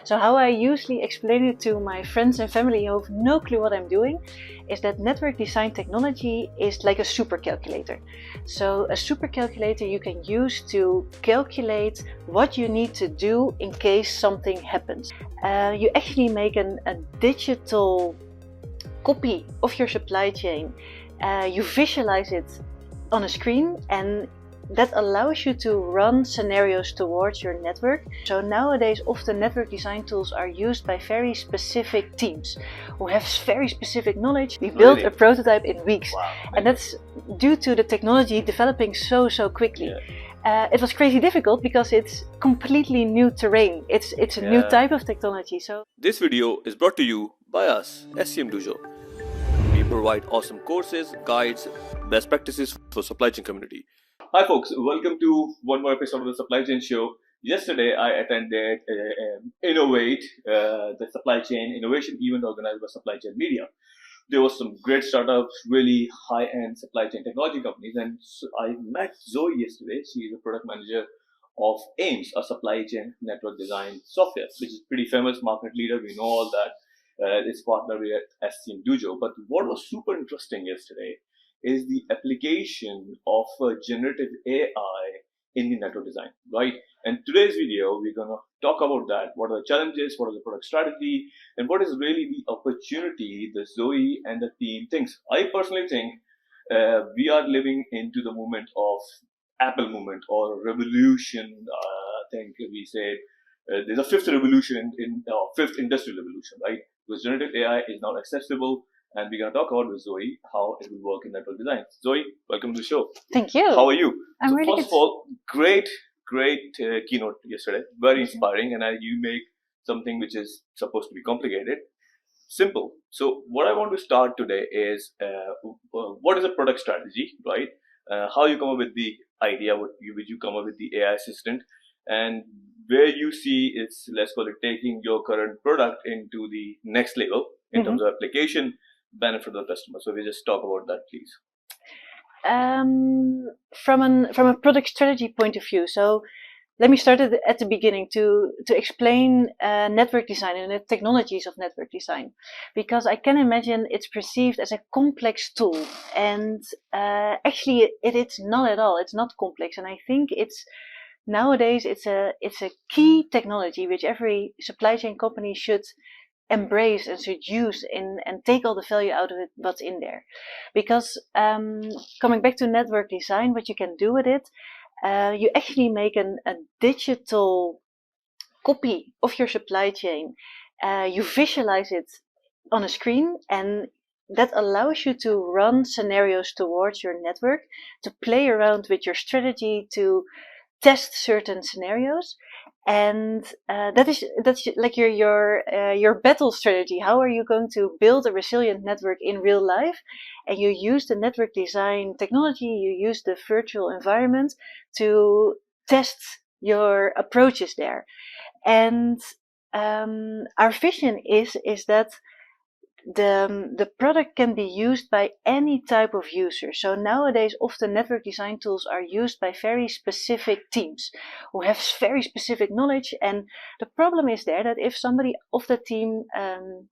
So how I usually explain it to my friends and family who have no clue what I'm doing is that network design technology is like a super calculator. So a super calculator you can use to calculate what you need to do in case something happens. You actually make a digital copy of your supply chain. You visualize it on a screen, and that allows you to run scenarios towards your network. So nowadays often network design tools are used by very specific teams who have very specific knowledge. We built a prototype in weeks. Wow. And that's due to the technology developing so quickly. It was crazy difficult because it's completely new terrain. It's a new type of technology. So this video is brought to you by us, SCMDOJO. We provide awesome courses, guides, best practices for supply chain community. Hi folks, welcome to one more episode of the Supply Chain Show. Yesterday I attended Innovate, the supply chain innovation event organized by Supply Chain Media. There was some great startups, really high-end supply chain technology companies, and so I met Zoe yesterday. She is a product manager of AIMMS, a supply chain network design software, which is pretty famous, market leader. We know all that. It's partnered with SCMDOJO. But what was super interesting yesterday is the application of generative AI in the network design, right? And today's video, we're going to talk about that. What are the challenges? What are the product strategy? And what is really the opportunity that Zoe and the team thinks? I personally think we are living into the moment of Apple movement or revolution. I think we say there's a fifth revolution fifth industrial revolution, right? Because generative AI is now accessible. And we're going to talk about with Zoe how it will work in network design. Zoe, welcome to the show. Thank you. How are you? I'm really first good. of all, great keynote yesterday. Very inspiring. And you make something which is supposed to be complicated simple. So what I want to start today is what is a product strategy, right? How you come up with the idea, would you come up with the AI assistant, and where you see it's, let's call it, taking your current product into the next level in terms of application, benefit of the customer. So we just talk about that, please. From a product strategy point of view, so let me start at the beginning to explain network design and the technologies of network design, because I can imagine it's perceived as a complex tool, and actually it's not at all. It's not complex, and I think nowadays it's a key technology which every supply chain company should embrace and should use and take all the value out of it, what's in there. Because coming back to network design, what you can do with it, you actually make a digital copy of your supply chain. You visualize it on a screen, and that allows you to run scenarios towards your network, to play around with your strategy, to test certain scenarios. And that's like your battle strategy. How are you going to build a resilient network in real life? And you use the network design technology, you use the virtual environment to test your approaches there. And our vision is that the product can be used by any type of user. So nowadays often network design tools are used by very specific teams who have very specific knowledge, and the problem is there that if somebody of the team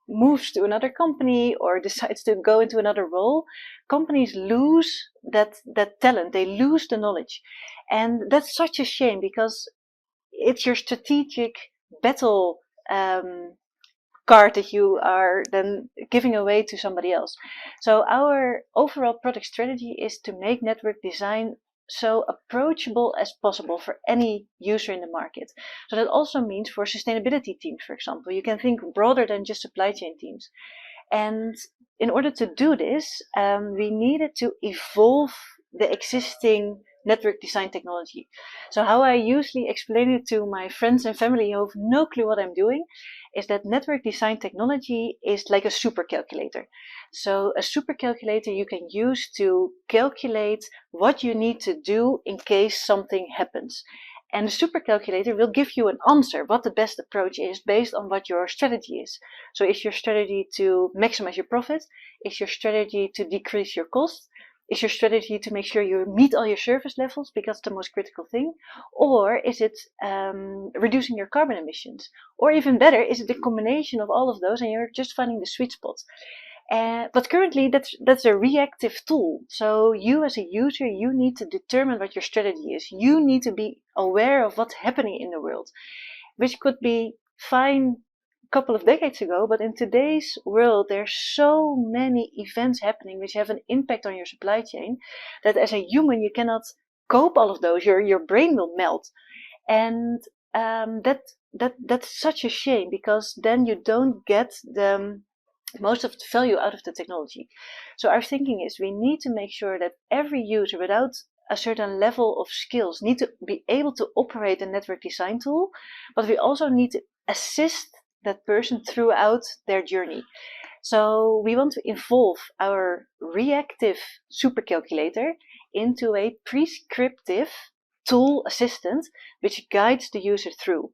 moves to another company or decides to go into another role, companies lose that talent, they lose the knowledge. And that's such a shame, because it's your strategic battle card that you are then giving away to somebody else. So our overall product strategy is to make network design so approachable as possible for any user in the market. So that also means for sustainability teams, for example. You can think broader than just supply chain teams. And in order to do this, we needed to evolve the existing network design technology. So how I usually explain it to my friends and family who have no clue what I'm doing is that network design technology is like a super calculator. So a super calculator you can use to calculate what you need to do in case something happens. And the super calculator will give you an answer, what the best approach is based on what your strategy is. So is your strategy to maximize your profit? Is your strategy to decrease your cost? is your strategy to make sure you meet all your service levels because it's the most critical thing? Or is it reducing your carbon emissions? Or even better, is it a combination of all of those and you're just finding the sweet spot? But currently that's a reactive tool. So you as a user, you need to determine what your strategy is. You need to be aware of what's happening in the world, which could be fine a couple of decades ago, but in today's world, there's so many events happening which have an impact on your supply chain that as a human, you cannot cope all of those. Your brain will melt. And that's such a shame, because then you don't get the most of the value out of the technology. So our thinking is we need to make sure that every user without a certain level of skills need to be able to operate a network design tool, but we also need to assist that person throughout their journey. So we want to evolve our reactive supercalculator into a prescriptive tool assistant which guides the user through.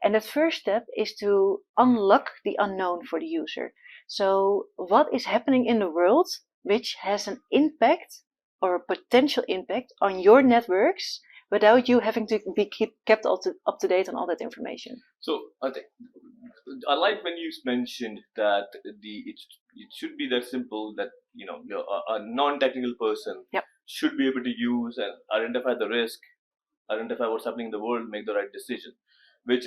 And the first step is to unlock the unknown for the user. So what is happening in the world which has an impact or a potential impact on your networks without you having to be kept up to date on all that information? So I like when you mentioned that it should be that simple that a non-technical person should be able to use and identify the risk, identify what's happening in the world, make the right decision. Which,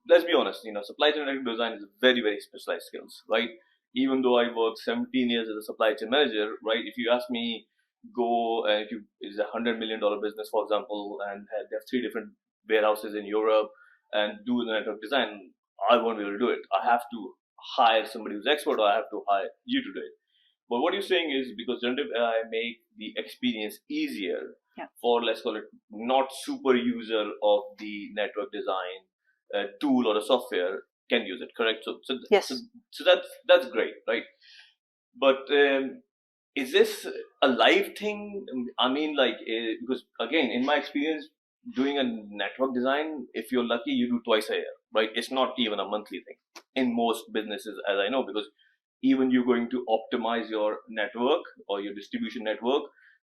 let's be honest, supply chain design is very, very specialized skills, right? Even though I worked 17 years as a supply chain manager, right? If you ask me, if it's $100 million business, for example, and they have 3 different warehouses in Europe and do the network design, I won't be able to do it. I have to hire somebody who's expert, or I have to hire you to do it. But what you're saying is, because generative AI make the experience easier for, let's call it, not super user of the network design tool or a software can use it, correct? So yes. So that's great, right? But is this a live thing? I mean, because again, in my experience, doing a network design, if you're lucky, you do twice a year, right? It's not even a monthly thing in most businesses, as I know, because even you're going to optimize your network or your distribution network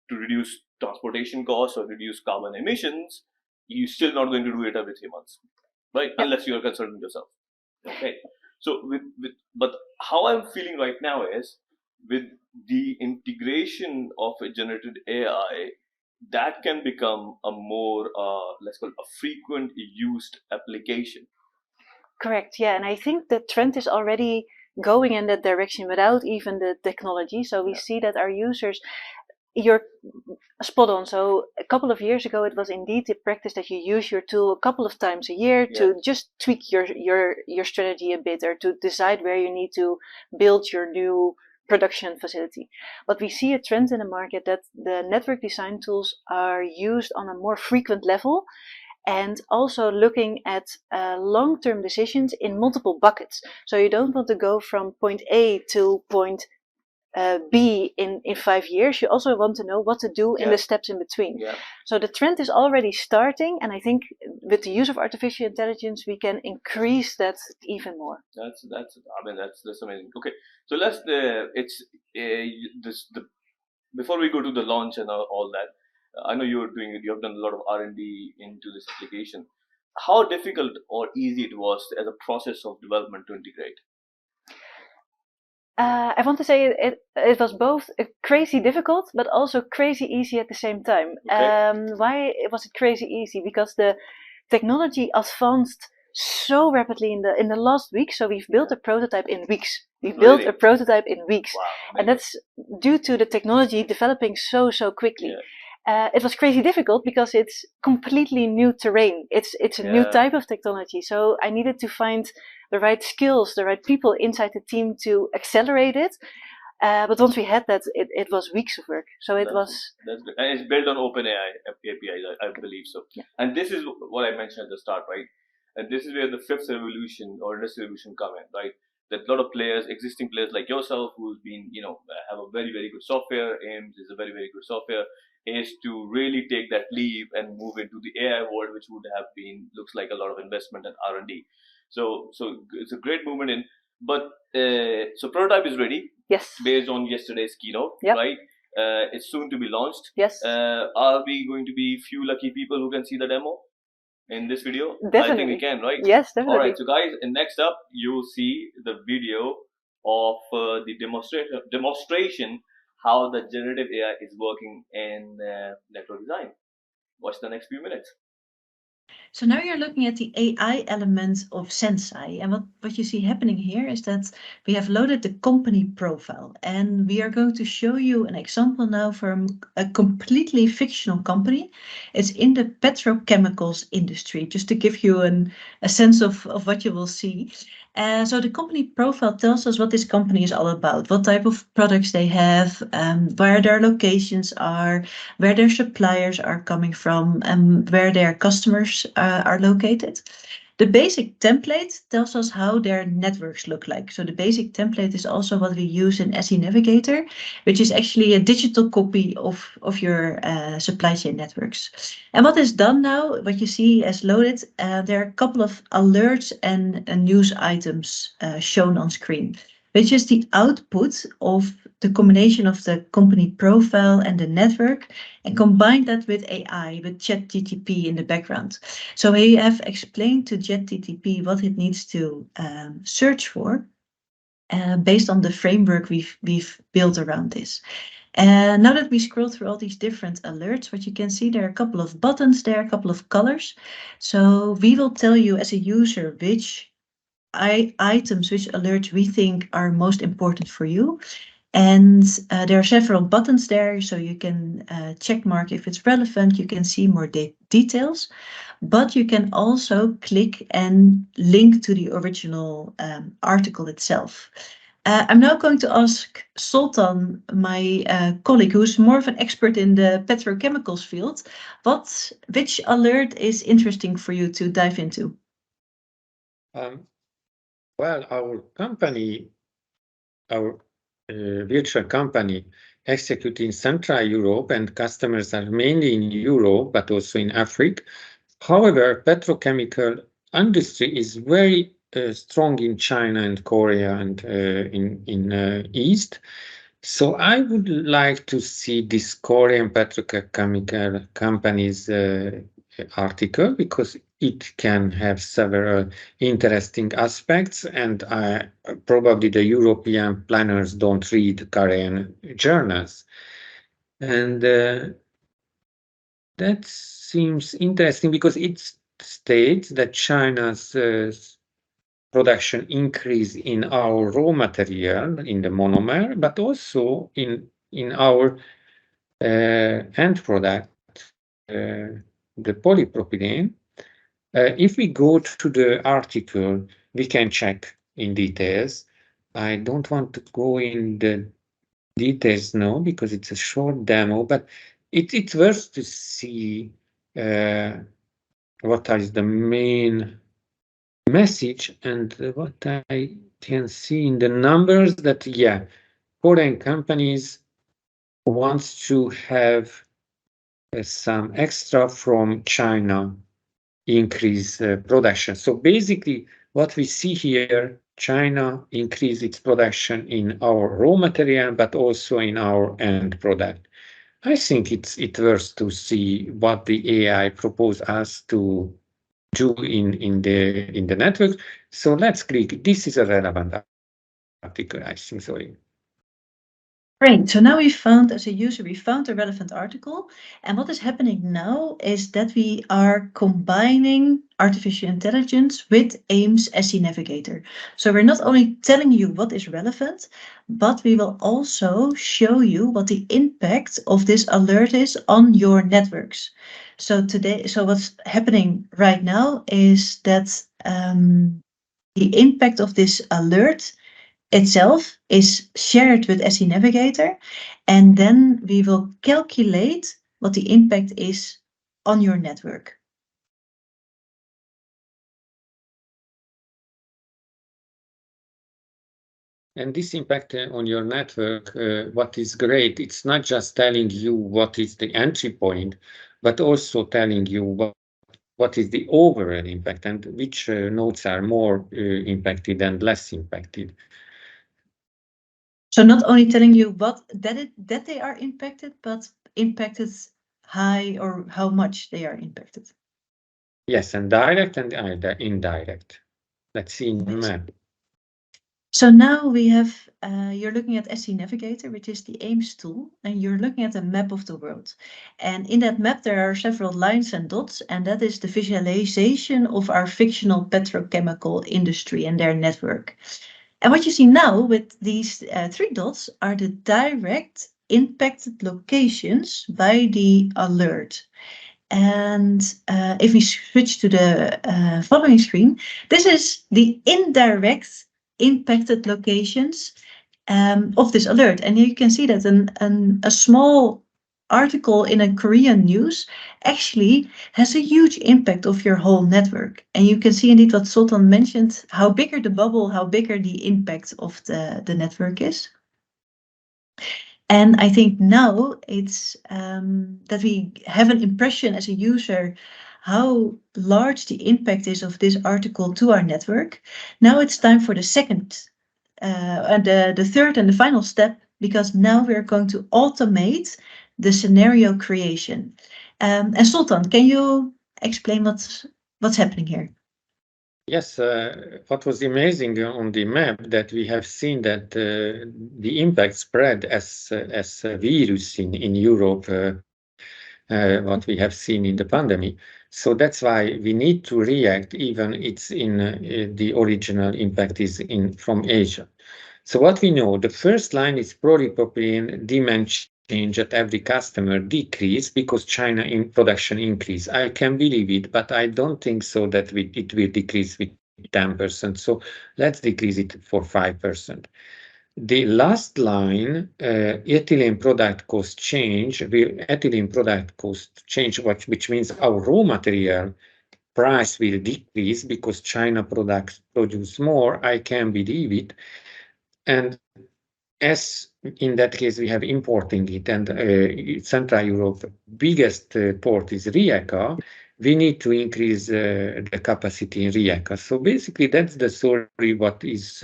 to reduce transportation costs or reduce carbon emissions, you're still not going to do it every 3 months, right? Unless you're concerned with yourself. Okay. So but how I'm feeling right now is, with the integration of a generative AI, that can become a more, let's call it, a frequent used application. Correct. Yeah. And I think the trend is already going in that direction without even the technology. So we see that our users, you're spot on. So a couple of years ago, it was indeed the practice that you use your tool a couple of times a year to just tweak your strategy a bit, or to decide where you need to build your new production facility. But we see a trend in the market that the network design tools are used on a more frequent level, and also looking at long-term decisions in multiple buckets. So you don't want to go from point A to point B in 5 years. You also want to know what to do in the steps in between. So the trend is already starting, and I think with the use of artificial intelligence, we can increase that even more. That's amazing. Okay, so let's before we go to the launch and all that, I know you have done a lot of R&D into this application. How difficult or easy it was as a process of development to integrate? I want to say it was both crazy difficult, but also crazy easy at the same time. Okay. Why was it crazy easy? Because the technology advanced so rapidly in the last week. So we've built a prototype in weeks. We built a prototype in weeks. Wow, and that's due to the technology developing so quickly. It was crazy difficult because it's completely new terrain. It's a new type of technology. So I needed to find the right skills, the right people inside the team to accelerate it. But once we had that, it was weeks of work. So that's good. And it's built on OpenAI APIs, I believe so. Yeah. And this is what I mentioned at the start, right? And this is where the fifth revolution or industry revolution come in, right? That a lot of players, existing players like yourself, who's been, have a very, very good software. AIMMS is a very, very good software. Is to really take that leap and move into the AI world, which would have been, looks like a lot of investment and R&D. So it's a great movement in. But so prototype is ready. Yes. Based on yesterday's keynote, right? It's soon to be launched. Yes. Are we going to be few lucky people who can see the demo in this video? Definitely. I think we can, right? Yes, definitely. All right, so guys, next up you see the video of the demonstration how the generative AI is working in network design. Watch the next few minutes. So now you're looking at the AI element of Sensei, and what you see happening here is that we have loaded the company profile, and we are going to show you an example now from a completely fictional company. It's in the petrochemicals industry, just to give you a sense of what you will see. So the company profile tells us what this company is all about, what type of products they have, where their locations are, where their suppliers are coming from, and where their customers are located. The basic template tells us how their networks look like. So the basic template is also what we use in SE Navigator, which is actually a digital copy of your supply chain networks. And what is done now, what you see as loaded, there are a couple of alerts and news items shown on screen, which is the output of the combination of the company profile and the network, and combine that with AI, with ChatGPT in the background. So we have explained to ChatGPT what it needs to search for based on the framework we've built around this. And now that we scroll through all these different alerts, what you can see, there are a couple of buttons there, a couple of colors. So we will tell you as a user which items, which alerts we think are most important for you. And there are several buttons there, so you can check mark if it's relevant. You can see more details, but you can also click and link to the original article itself. I'm now going to ask Sultan, my colleague, who's more of an expert in the petrochemicals field, which alert is interesting for you to dive into? Well, our company, our virtual company, execute in Central Europe, and customers are mainly in Europe, but also in Africa. However, petrochemical industry is very strong in China and Korea and in East. So I would like to see this Korean petrochemical companies article, because it can have several interesting aspects, and probably the European planners don't read Korean journals. And that seems interesting because it states that China's production increase in our raw material, in the monomer, but also in our end product, the polypropylene. If we go to the article, we can check in details. I don't want to go in the details now because it's a short demo, but it's worth to see what is the main message, and what I can see in the numbers that, yeah, Korean companies wants to have some extra from China increase production. So basically what we see here, China increase its production in our raw material, but also in our end product. I think it's worth to see what the AI propose us to do in the network. So let's click. This is a relevant article, I think so. Great. So now we found, as a user, we found a relevant article. And what is happening now is that we are combining artificial intelligence with AIMMS SE Navigator. So we're not only telling you what is relevant, but we will also show you what the impact of this alert is on your networks. So what's happening right now is that the impact of this alert itself is shared with SE Navigator, and then we will calculate what the impact is on your network. And this impact on your network, what is great, it's not just telling you what is the entry point, but also telling you what is the overall impact and which nodes are more impacted and less impacted. So not only telling you that they are impacted, but impacted high or how much they are impacted. Yes, and direct and indirect. Let's see in the map. So now we have, you're looking at SC Navigator, which is the AIMMS tool, and you're looking at a map of the world. And in that map, there are several lines and dots, and that is the visualization of our fictional petrochemical industry and their network. And what you see now with these three dots are the direct impacted locations by the alert. And if we switch to the following screen, this is the indirect impacted locations of this alert. And you can see that a small article in a Korean news actually has a huge impact of your whole network. And you can see indeed what Sultan mentioned, how bigger the bubble, how bigger the impact of the network is. And I think now it's that we have an impression as a user how large the impact is of this article to our network. Now it's time for the second and the third and the final step, because now we're going to automate the scenario creation. And Sultan, can you explain what's happening here? Yes, what was amazing on the map that we have seen that the impact spread as a virus in Europe, what we have seen in the pandemic. So that's why we need to react, even it's in the original impact is from Asia. So what we know, the first line is polypropylene demand change at every customer decrease because China in production increase. I can believe it, but I don't think so that it will decrease with 10%. So let's decrease it for 5%. The last line, ethylene product cost change, ethylene product cost change, which means our raw material price will decrease because China products produce more. I can believe it. And as in that case, we have importing it, and Central Europe biggest port is Rijeka. We need to increase the capacity in Rijeka. So basically, that's the story what is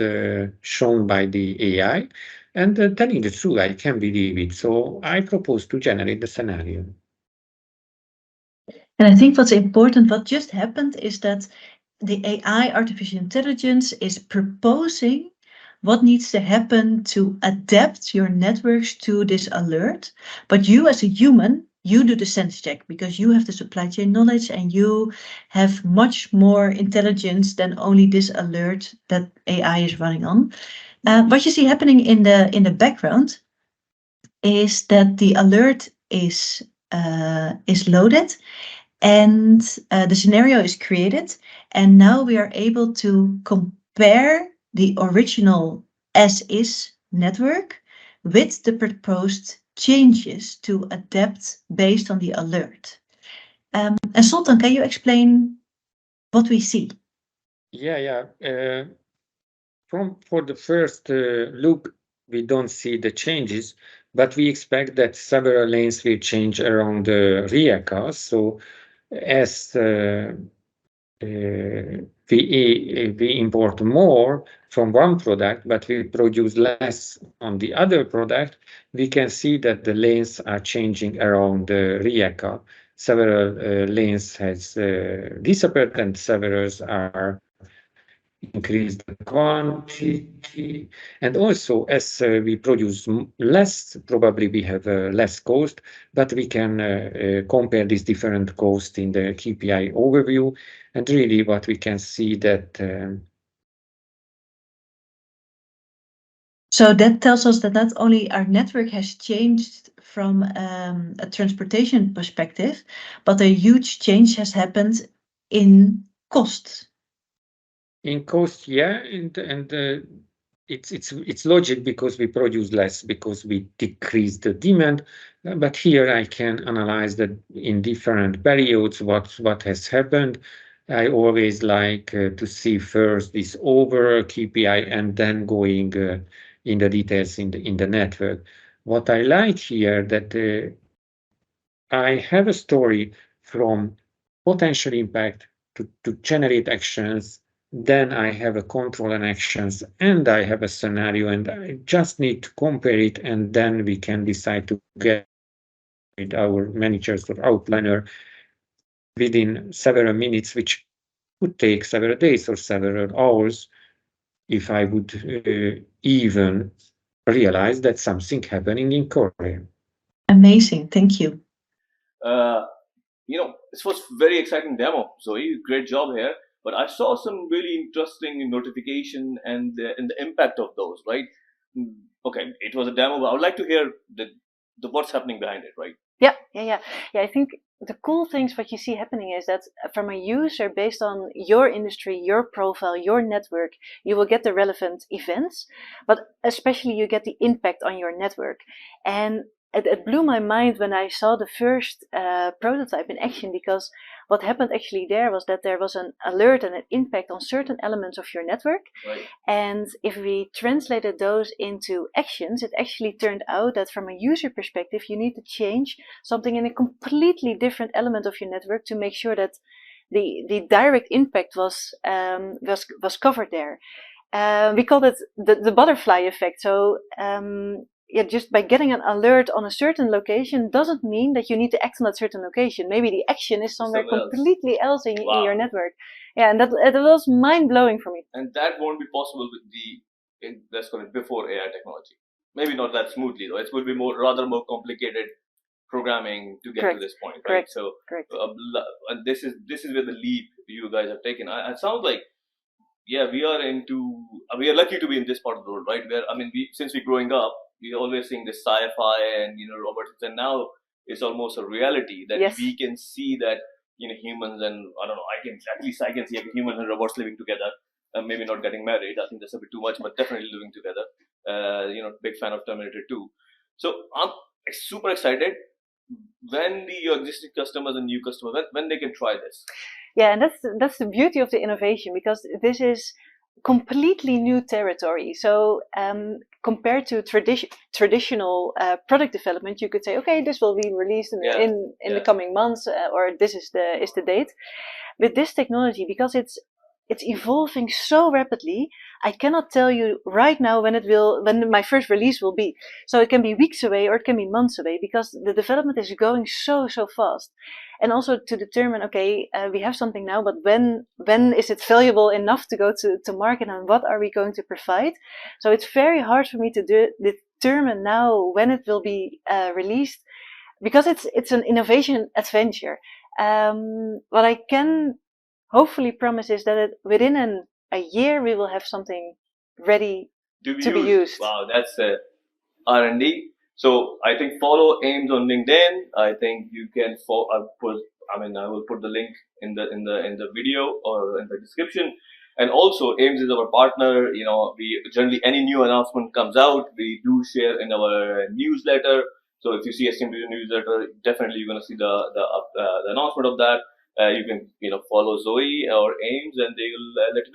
shown by the AI. And telling the truth, I can believe it. So I propose to generate the scenario. And I think what's important, what just happened is that the AI, artificial intelligence, is proposing what needs to happen to adapt your networks to this alert. But you as a human, you do the sense check because you have the supply chain knowledge and you have much more intelligence than only this alert that AI is running on. What you see happening in the background is that the alert is loaded and the scenario is created, and now we are able to compare the original as-is network with the proposed changes to adapt based on the alert. And Sultan, can you explain what we see? Yeah. For the first look, we don't see the changes, but we expect that several lanes will change around the Rijeka. So as we import more from one product, but we produce less on the other product, we can see that the lanes are changing around the Rijeka. Several lanes has disappeared and several are increased the quantity. And also, as we produce less, probably we have less cost, but we can compare these different costs in the KPI overview. And really what we can see that So that tells us that not only our network has changed from a transportation perspective, but a huge change has happened in cost. in cost, yeah, and it's logic because we produce less because we decrease the demand. But here I can analyze that in different periods what has happened. I always like to see first this overall KPI and then going in the details in the network. What I like here that I have a story from potential impact to generate actions then I have a control and actions, and I have a scenario, and I just need to compare it, and then we can decide to get with our managers or outliner within several minutes, which would take several days or several hours if I would even realize that something happening in Korea. Amazing, thank you. This was very exciting demo, Zoe. Great job here. But I saw some really interesting notification and the impact of those, right? Okay, it was a demo, but I would like to hear the what's happening behind it, right? Yeah. I think the cool things what you see happening is that from a user, based on your industry, your profile, your network, you will get the relevant events, but especially you get the impact on your network. And it blew my mind when I saw the first prototype in action, because what happened actually there was that there was an alert and an impact on certain elements of your network. Right. And if we translated those into actions, it actually turned out that from a user perspective, you need to change something in a completely different element of your network to make sure that the direct impact was covered there. We call it the butterfly effect. So just by getting an alert on a certain location doesn't mean that you need to act on that certain location. Maybe the action is somewhere completely else in your network. Yeah, and it was mind-blowing for me. And that won't be possible with let's call it before AI technology. Maybe not that smoothly, though. It will be rather more complicated programming to get to this point, right? So, and this is where the leap you guys have taken. It sounds like, yeah, we are lucky to be in this part of the world, right? Where since we're growing up, we're always seeing this sci-fi and robotics, and now it's almost a reality that we can see that humans and I don't know, I can see humans and robots living together. Maybe not getting married. I think that's a bit too much, but definitely living together. Big fan of Terminator 2. So I'm super excited when your existing customers and new customers when they can try this. Yeah, and that's the beauty of the innovation, because this is completely new territory. So compared to traditional product development, you could say, okay, this will be released in the coming months, or this is the date. With this technology, because it's evolving so rapidly, I cannot tell you right now when my first release will be. So it can be weeks away or it can be months away, because the development is going so fast. And also to determine, okay, we have something now, but when is it valuable enough to go to market, and what are we going to provide? So it's very hard for me to determine now when it will be released, because it's an innovation adventure. What I can hopefully promise is that within a year we will have something ready to be used. Wow, that's R&D. So I think follow AIMMS on LinkedIn. I think you can follow. I will put the link in the video or in the description. And also AIMMS is our partner. We generally, any new announcement comes out, we do share in our newsletter. So if you see a SCMDOJO newsletter, definitely you're going to see the announcement of that. You can follow Zoe or AIMMS, and they will let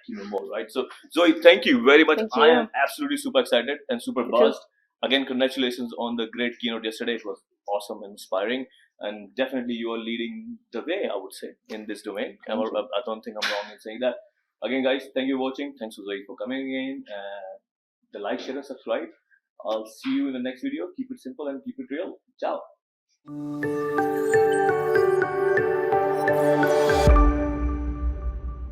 you know more, right? So Zoe, thank you very much. I am absolutely super excited and super buzzed. Again, congratulations on the great keynote yesterday. It was awesome and inspiring, and definitely you are leading the way, I would say, in this domain. I don't think I'm wrong in saying that. Again, guys, thank you for watching. Thanks to Zoe for coming in. The like, share, and subscribe. I'll see you in the next video. Keep it simple and keep it real. Ciao.